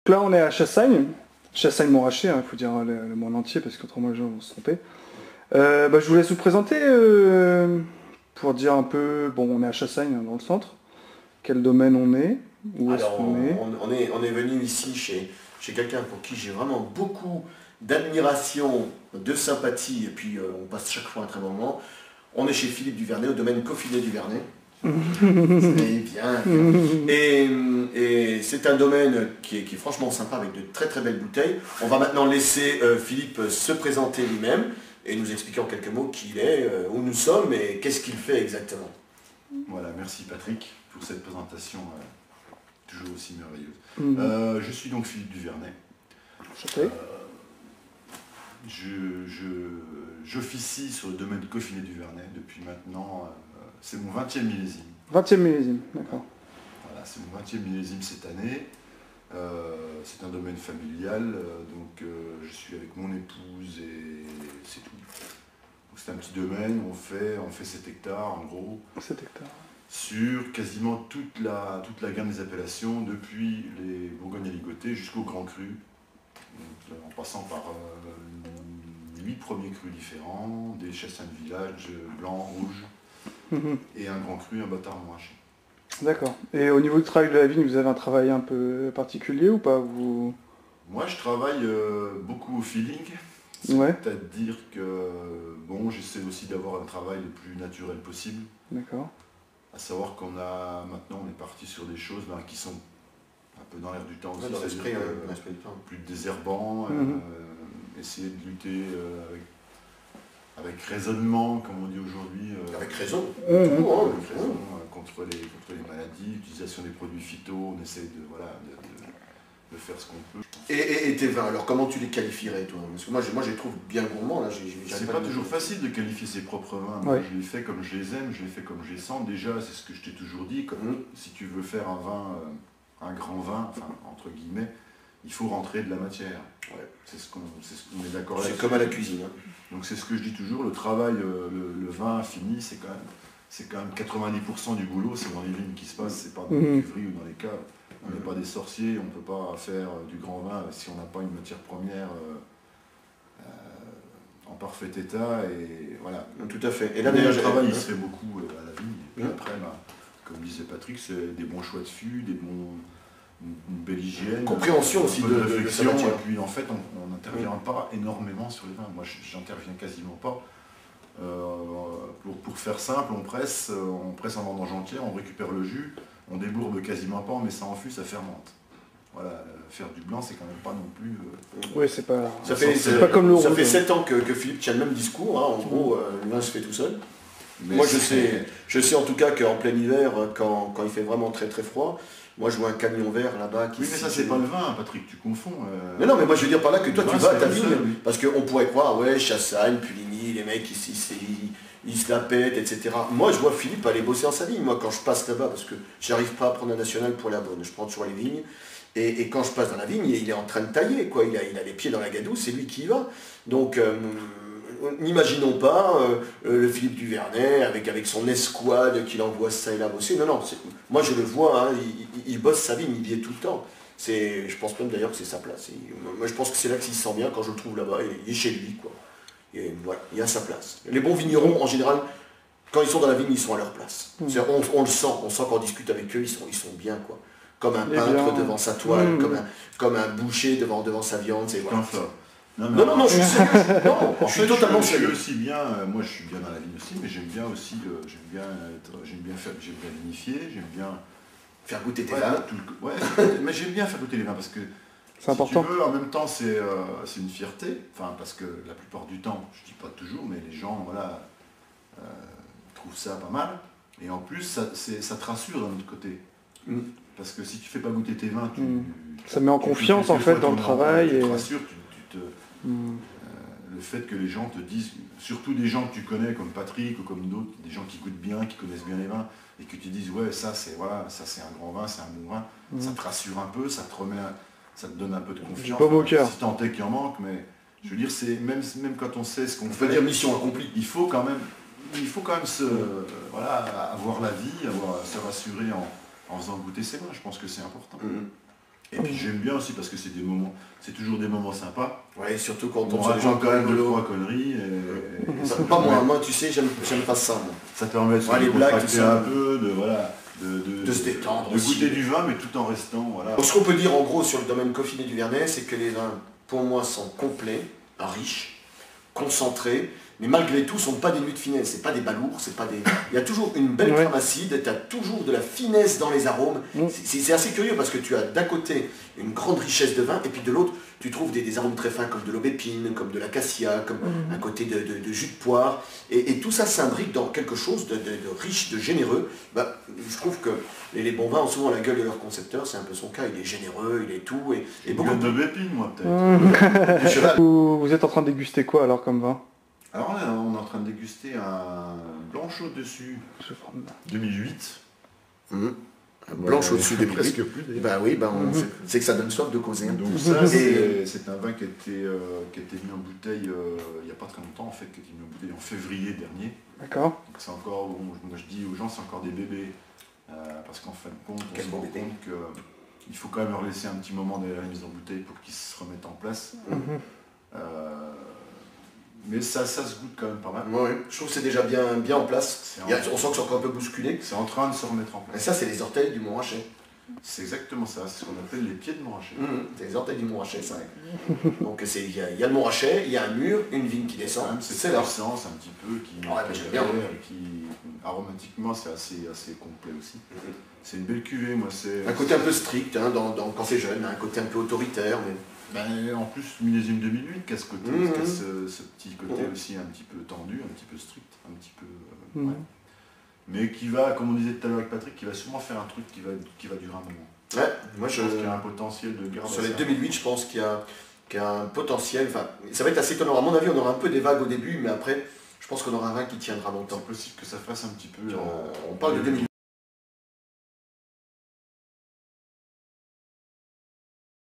Là, on est à Chassagne, Chassagne-Montrachet, il faut dire le mot en entier parce qu'autrement les gens vont se tromper. Je vous laisse vous présenter pour dire un peu, bon, on est à Chassagne, dans le centre, quel domaine on est, où est-ce Alors, qu'on est. on est venu ici chez quelqu'un pour qui j'ai vraiment beaucoup d'admiration, de sympathie, et puis on passe chaque fois un très bon moment. On est chez Philippe Duvernay, au domaine Coffinet Duvernay. C'est bien. Et c'est un domaine qui est franchement sympa, avec de très très belles bouteilles. On va maintenant laisser Philippe se présenter lui-même et nous expliquer en quelques mots qui il est, où nous sommes et qu'est-ce qu'il fait exactement. Voilà, merci Patrick pour cette présentation toujours aussi merveilleuse. Je suis donc Philippe Duvernay. Enchanté. J'officie sur le domaine de Coffinet Duvernay depuis maintenant, c'est mon 20e millésime. 20e millésime, d'accord. Voilà, c'est mon 20e millésime cette année. C'est un domaine familial, donc je suis avec mon épouse et c'est tout. Donc c'est un petit domaine, on fait 7 hectares en gros. 7 hectares. Sur quasiment toute la gamme des appellations, depuis les Bourgognes aligotés jusqu'au Grand Cru, donc, en passant par 8 premiers crus différents, des chassins de village, blanc, rouge, et un Grand Cru, un bâtard montrachet. D'accord. Et au niveau du travail de la vigne, vous avez un travail un peu particulier ou pas vous... Moi, je travaille beaucoup au feeling, Ouais. c'est-à-dire que bon, j'essaie aussi d'avoir un travail le plus naturel possible. D'accord. À savoir qu'on a maintenant, on est parti sur des choses qui sont un peu dans l'air du temps aussi, Dans l'esprit, c'est-à-dire du temps. plus désherbant, essayer de lutter avec raisonnement, comme on dit aujourd'hui. Avec raison. Avec raison, contre les maladies, l'utilisation des produits phyto, on essaie de faire ce qu'on peut. Et tes vins, alors comment tu les qualifierais toi? Parce que moi je les trouve bien gourmands là. C'est pas toujours facile de qualifier ses propres vins. Moi, je les fais comme je les aime, je les fais comme je les sens. Déjà, c'est ce que je t'ai toujours dit, comme si tu veux faire un vin, un grand vin, enfin entre guillemets, il faut rentrer de la matière. Ouais. C'est ce qu'on est d'accord avec. C'est comme à la cuisine. Hein. Donc c'est ce que je dis toujours, le travail, le vin fini, c'est quand même 90% du boulot, c'est dans les vignes qui se passe, c'est pas dans les cuveries ou dans les caves. On n'est pas des sorciers, on ne peut pas faire du grand vin si on n'a pas une matière première en parfait état. Et voilà. Tout à fait. Et là, le travail, il se fait beaucoup à la vigne. Et puis après, comme disait Patrick, c'est des bons choix de fûts, une belle hygiène. Compréhension aussi de réflexion. Et puis en fait, on n'intervient pas énormément sur les vins. Moi, j'interviens quasiment pas. Pour faire simple, on presse en vendange entière, on récupère le jus, on débourbe quasiment pas, on met ça en fût, ça fermente. Voilà, faire du blanc, c'est quand même pas non plus... Oui, c'est pas... C'est pas comme le rose. Ça fait 7 ans que Philippe tient le même discours, hein. En gros, le vin se fait tout seul. Mais moi je sais en tout cas qu'en plein hiver, quand il fait vraiment très très froid, moi je vois un camion vert là-bas qui... Oui, mais ça c'est pas le vin, Patrick, tu confonds. Mais non, mais moi je veux dire par là que toi tu vas à ta vigne, parce qu'on pourrait croire, ouais, Chassagne, Puligny, les mecs ils se la pètent, etc. Moi je vois Philippe aller bosser dans sa vigne, moi quand je passe là-bas, parce que j'arrive pas à prendre un national pour la bonne, je prends toujours les vignes, et quand je passe dans la vigne, il est en train de tailler, quoi. Il a les pieds dans la gadoue, c'est lui qui y va. Donc n'imaginons pas le Philippe Duvernay avec son escouade qu'il envoie ça et là bosser. Non, moi je le vois, hein, il bosse sa vigne, il y est tout le temps. Je pense même d'ailleurs que c'est sa place. Moi je pense que c'est là qu'il se sent bien quand je le trouve là-bas, il est chez lui, quoi. Et voilà, il a sa place. Les bons vignerons, en général, quand ils sont dans la vigne, ils sont à leur place. On le sent, qu'on discute avec eux, ils sont bien, quoi. Comme un peintre devant sa toile, comme un boucher devant sa viande. Voilà. Non, je suis sérieux. Non, je suis totalement sérieux. Je suis aussi bien, moi je suis bien dans la vigne aussi, mais j'aime bien aussi, j'aime bien vinifier, j'aime bien faire goûter tes vins. Mais j'aime bien faire goûter les vins parce que c'est important. Tu veux, en même temps c'est une fierté, enfin parce que la plupart du temps, je dis pas toujours, mais les gens trouvent ça pas mal. Et en plus ça te rassure d'un autre côté. Parce que si tu fais pas goûter tes vins, ça met en confiance en fait dans le travail. Tu te rassures, le fait que les gens te disent, surtout des gens que tu connais comme Patrick ou comme d'autres, des gens qui goûtent bien, qui connaissent bien les vins, et que tu dises ouais ça c'est un grand vin, c'est un bon vin, ça te rassure un peu, ça te donne un peu de confiance. Pas au cœur. Si tant est qu'il en manque, mais je veux dire c'est même quand on sait ce qu'on fait. On peut dire mission accomplie. Il faut quand même avoir la vie, se rassurer en faisant goûter ses vins. Je pense que c'est important. Et puis j'aime bien aussi parce que c'est toujours des moments sympas. Ouais, surtout quand On on se les gens raconte quand même deux, rigolos. trois conneries. Pas moi, tu sais, j'aime pas ça. Moi. Ça permet de se les blagues, contracter tout ça. un peu, de se détendre de aussi. goûter du vin, mais tout en restant. Voilà. Donc, ce qu'on peut dire en gros sur le domaine Coffinet du Vernet, c'est que les vins, pour moi, sont complets, riches, concentrés, mais malgré tout, ne sont pas des nuits de finesse, c'est pas des balourds, c'est pas des. Il y a toujours une belle crème acide, tu as toujours de la finesse dans les arômes. C'est assez curieux parce que tu as d'un côté une grande richesse de vin, et puis de l'autre, tu trouves des arômes très fins comme de l'aubépine, comme de l'acacia, comme un côté de jus de poire. Et tout ça s'imbrique dans quelque chose de riche, de généreux. Bah, je trouve que les bons vins ont souvent la gueule de leur concepteur, c'est un peu son cas, il est généreux, il est tout. Et beaucoup d'aubépine, moi, peut-être. Vous êtes en train de déguster quoi alors comme vin? Alors on est en train de déguster un blanche au-dessus 2008. Blanche au-dessus de presque plus d'ailleurs. Bah oui, c'est que ça donne soif de causer. Donc ça c'est un vin qui a été mis en bouteille il n'y a pas très longtemps en fait, qui a été mis en bouteille en février dernier. D'accord. C'est encore, moi je dis aux gens c'est encore des bébés. Parce qu'en fin de compte, on se rend compte qu'il faut quand même leur laisser un petit moment de la mise en bouteille pour qu'ils se remettent en place. Mais ça se goûte quand même pas mal. Ouais, je trouve que c'est déjà bien en place. On sent que c'est encore un peu bousculé. C'est en train de se remettre en place. Et ça, c'est les orteils du Montrachet. C'est exactement ça, c'est ce qu'on appelle les pieds de Montrachet. C'est les orteils du Montrachet, c'est vrai. Donc il y a le Montrachet, il y a un mur, une vigne qui descend. C'est l'essence un petit peu qui aromatiquement c'est assez complet aussi. C'est une belle cuvée, moi c'est. Un côté un peu strict quand c'est jeune, un côté un peu autoritaire. Mais... en plus, millésime 2008, qui a ce côté, ce petit côté aussi un petit peu tendu, un petit peu strict, un petit peu. Mais qui va, comme on disait tout à l'heure avec Patrick, qui va sûrement faire un truc qui va durer un moment. Ouais, moi je pense qu'il y a un potentiel de garde. Sur les 2008, je pense qu'il y a un potentiel. Enfin, ça va être assez étonnant. À mon avis, on aura un peu des vagues au début, mais après, je pense qu'on aura un vin qui tiendra longtemps. C'est possible que ça fasse un petit peu. On parle de 2008.